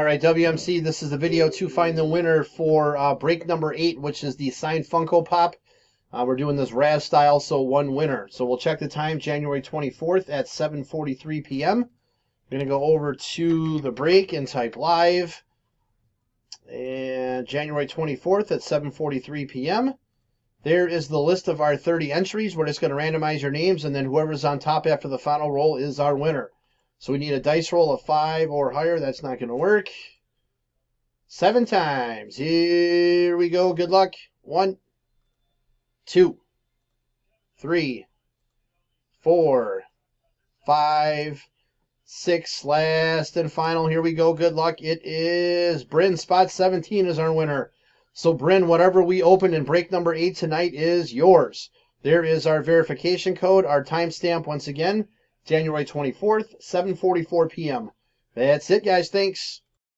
right, WMC, this is the video to find the winner for break number 8, which is the signed Funko Pop. We're doing this Raz style, so one winner. So we'll check the time, January 24th at 7:43 p.m. We're going to go over to the break and type live. And January 24th at 7:43 p.m. There is the list of our 30 entries. We're just going to randomize your names, and then whoever's on top after the final roll is our winner. So we need a dice roll of 5 or higher. That's not going to work. 7 times. Here we go. Good luck. 1, 2, 3, 4, 5, 6. Last and final. Here we go. Good luck. It is Bryn. Spot 17 is our winner. So Bryn, whatever we open in break number 8 tonight is yours. There is our verification code, our timestamp once again, January 24th, 7:44 p.m. That's it, guys. Thanks.